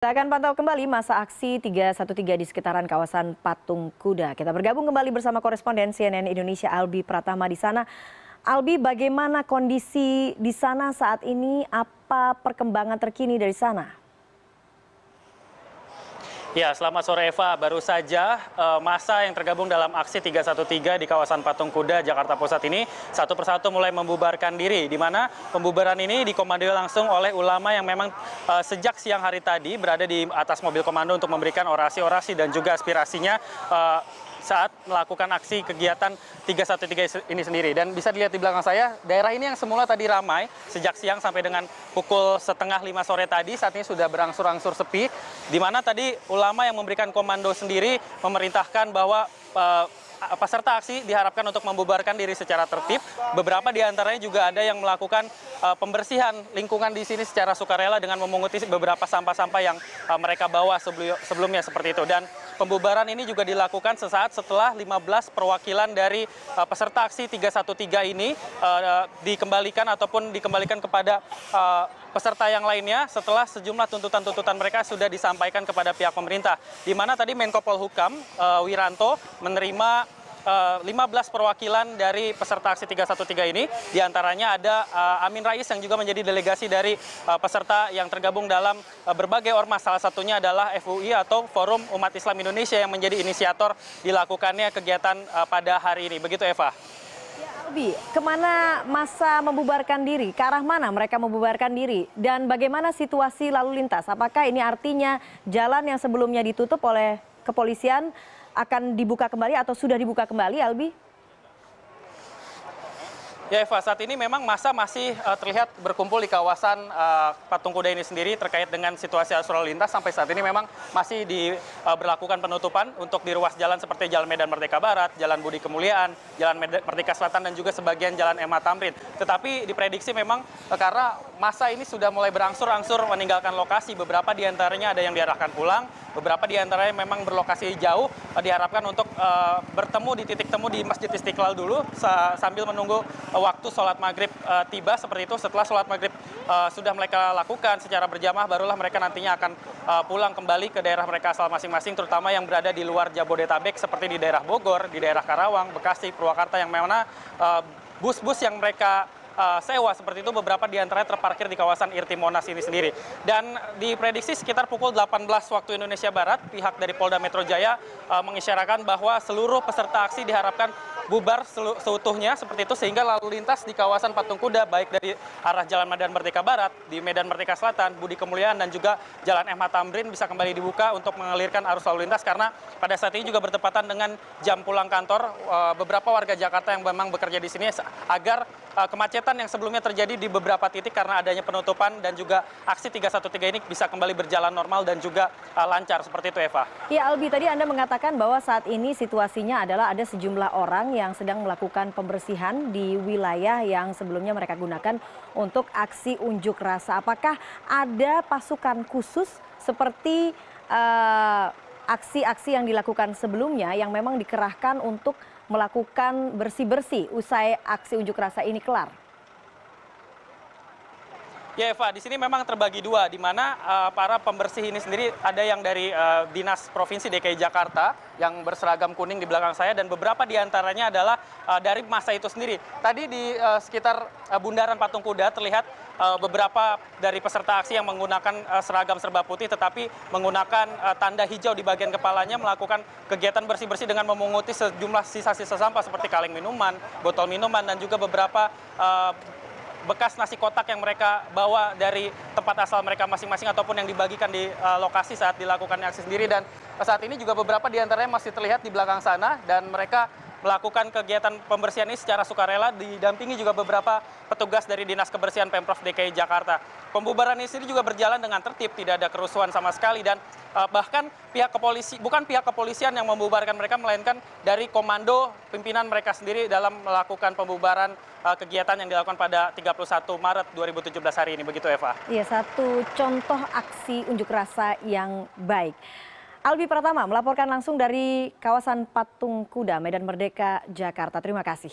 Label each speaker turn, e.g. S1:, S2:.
S1: Kita akan pantau kembali masa aksi 313 di sekitaran kawasan Patung Kuda. Kita bergabung kembali bersama koresponden CNN Indonesia Albi Pratama di sana. Albi, bagaimana kondisi di sana saat ini? Apa perkembangan terkini dari sana?
S2: Ya, selamat sore Eva. Baru saja massa yang tergabung dalam aksi 313 di kawasan Patung Kuda, Jakarta Pusat ini satu persatu mulai membubarkan diri, di mana pembubaran ini dikomandoi langsung oleh ulama yang memang sejak siang hari tadi berada di atas mobil komando untuk memberikan orasi-orasi dan juga aspirasinya saat melakukan aksi kegiatan 313 ini sendiri. Dan bisa dilihat di belakang saya, daerah ini yang semula tadi ramai sejak siang sampai dengan pukul 4:30 sore tadi, saat ini sudah berangsur-angsur sepi, di mana tadi ulama yang memberikan komando sendiri memerintahkan bahwa peserta aksi diharapkan untuk membubarkan diri secara tertib. Beberapa di antaranya juga ada yang melakukan pembersihan lingkungan di sini secara sukarela dengan memunguti beberapa sampah-sampah yang mereka bawa sebelumnya seperti itu. Dan pembubaran ini juga dilakukan sesaat setelah 15 perwakilan dari peserta aksi 313 ini dikembalikan kepada peserta yang lainnya setelah sejumlah tuntutan-tuntutan mereka sudah disampaikan kepada pihak pemerintah. Di mana tadi Menko Polhukam Wiranto menerima 15 perwakilan dari peserta aksi 313 ini. Di antaranya ada Amin Rais yang juga menjadi delegasi dari peserta yang tergabung dalam berbagai ormas. Salah satunya adalah FUI atau Forum Umat Islam Indonesia yang menjadi inisiator dilakukannya kegiatan pada hari ini. Begitu Eva.
S1: Ya, Albi, kemana massa membubarkan diri? Ke arah mana mereka membubarkan diri? Dan bagaimana situasi lalu lintas? Apakah ini artinya jalan yang sebelumnya ditutup oleh kepolisian akan dibuka kembali atau sudah dibuka kembali, Albi?
S2: Ya Eva, saat ini memang massa masih terlihat berkumpul di kawasan Patung Kuda ini sendiri terkait dengan situasi arus lalu lintas. Sampai saat ini memang masih diberlakukan penutupan untuk di ruas jalan seperti Jalan Medan Merdeka Barat, Jalan Budi Kemuliaan, Jalan Merdeka Selatan dan juga sebagian Jalan MH Tamrin. Tetapi diprediksi memang karena massa ini sudah mulai berangsur-angsur meninggalkan lokasi, beberapa di antaranya ada yang diarahkan pulang, beberapa di antaranya memang berlokasi jauh, diharapkan untuk bertemu di titik temu di Masjid Istiqlal dulu sambil menunggu waktu sholat maghrib tiba seperti itu. Setelah sholat maghrib sudah mereka lakukan secara berjamaah, barulah mereka nantinya akan pulang kembali ke daerah mereka asal masing-masing, terutama yang berada di luar Jabodetabek seperti di daerah Bogor, di daerah Karawang, Bekasi, Purwakarta, yang mana bus-bus yang mereka sewa seperti itu beberapa di antaranya terparkir di kawasan Irti Monas ini sendiri. Dan diprediksi sekitar pukul 18 waktu Indonesia Barat, pihak dari Polda Metro Jaya mengisyaratkan bahwa seluruh peserta aksi diharapkan bubar seutuhnya seperti itu, sehingga lalu lintas di kawasan Patung Kuda baik dari arah Jalan Medan Merdeka Barat, di Medan Merdeka Selatan, Budi Kemuliaan dan juga Jalan MH Tamrin bisa kembali dibuka untuk mengalirkan arus lalu lintas, karena pada saat ini juga bertepatan dengan jam pulang kantor beberapa warga Jakarta yang memang bekerja di sini, agar kemacetan yang sebelumnya terjadi di beberapa titik karena adanya penutupan dan juga aksi 313 ini bisa kembali berjalan normal dan juga lancar seperti itu, Eva.
S1: Ya, Albi, tadi Anda mengatakan bahwa saat ini situasinya adalah ada sejumlah orang yang sedang melakukan pembersihan di wilayah yang sebelumnya mereka gunakan untuk aksi unjuk rasa. Apakah ada pasukan khusus seperti aksi-aksi yang dilakukan sebelumnya yang memang dikerahkan untuk melakukan bersih-bersih usai aksi unjuk rasa ini kelar?
S2: Ya Eva, di sini memang terbagi dua, di mana para pembersih ini sendiri ada yang dari Dinas Provinsi DKI Jakarta yang berseragam kuning di belakang saya, dan beberapa di antaranya adalah dari massa itu sendiri. Tadi di sekitar bundaran Patung Kuda terlihat beberapa dari peserta aksi yang menggunakan seragam serba putih tetapi menggunakan tanda hijau di bagian kepalanya, melakukan kegiatan bersih-bersih dengan memunguti sejumlah sisa-sisa sampah seperti kaleng minuman, botol minuman, dan juga beberapa bekas nasi kotak yang mereka bawa dari tempat asal mereka masing-masing ataupun yang dibagikan di lokasi saat dilakukan aksi sendiri. Dan saat ini juga beberapa di antaranya masih terlihat di belakang sana, dan mereka melakukan kegiatan pembersihan ini secara sukarela, didampingi juga beberapa petugas dari Dinas Kebersihan Pemprov DKI Jakarta. Pembubaran ini sendiri juga berjalan dengan tertib, tidak ada kerusuhan sama sekali, dan bahkan bukan pihak kepolisian yang membubarkan mereka, melainkan dari komando pimpinan mereka sendiri dalam melakukan pembubaran kegiatan yang dilakukan pada 31 Maret 2017 hari ini. Begitu Eva.
S1: Iya, satu contoh aksi unjuk rasa yang baik. Albi Pratama melaporkan langsung dari kawasan Patung Kuda, Medan Merdeka, Jakarta. Terima kasih.